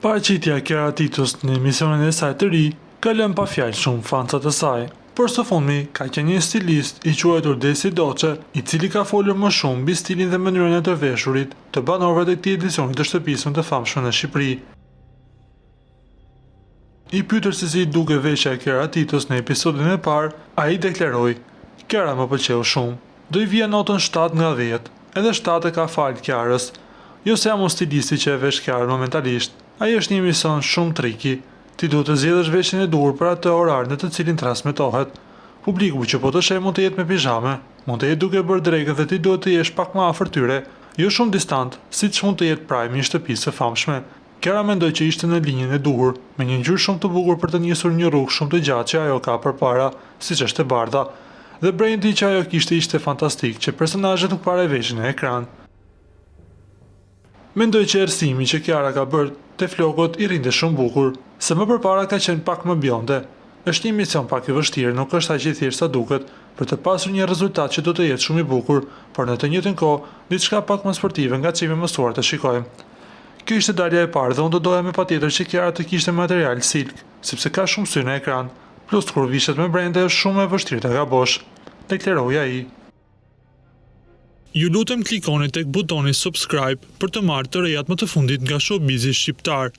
Paraqitja e Kiara Titus në emisionin e saj të ri ka lënë pa fjalë shumë fansat e saj. Por së fundmi ka qenë një stilist i quajtur Desi Doçe, i cili ka folur më shumë mbi stilin dhe mënyrën e të veshurit të banorëve të këtij edicioni të shtëpisë më të famshme në Shqipëri. I pyetur se si i duke veshja e Kiara Titus në episodin e parë, ai deklaroi: "Kiara më pëlqeu shumë. Do i vija notën 7 nga 10. Edhe 7 e ka falë Kiarës. Jo se jam unë stilisti që e vesh Kiarën momentalisht. Ai është një emision shumë triki. Ti duhet të zgjedhësh veshjen e duhur për atë orar në të cilin transmetohet. Publiku që po të sheh mund të jetë me pijame, mund të jetë duke bërë drekën dhe ti duhet të jesh pak më afër tyre, jo shumë distant, siç mund të jetë prajmi i shtëpisë së famshme." Kiara mendoi që ishte në linjën e duhur, me një ngjyrë shumë të bukur për të nisur një rrugë shumë të gjatë që ajo ka përpara, siç është e bardha. Dhe brendi që ajo kishte ishte fantastik, që personazhet nuk pareveshin në ekran. Mendoj që erësimi që Kiara ka bërë te flokët i rinte shumë bukur, se më përpara ka qenë pak më bjonde. Është një mision pak i vështirë, nuk është aq i thjeshtë sa duket, për të pasur një rezultat që do të jetë shumë i bukur, por në të njëjtën kohë diçka pak më sportive nga çimi mësuar të shikojmë. Kjo ishte dalja e parë dhe unë do doja me patjetër që Kiara të kishte material silk, sepse ka shumë sy në ekran, plus kur vishet me brende është shumë e vështirë të gabosh, deklaroi ai. Ju lutem klikoni tek butoni subscribe për të marrë të rejat më të fundit nga showbizi shqiptar.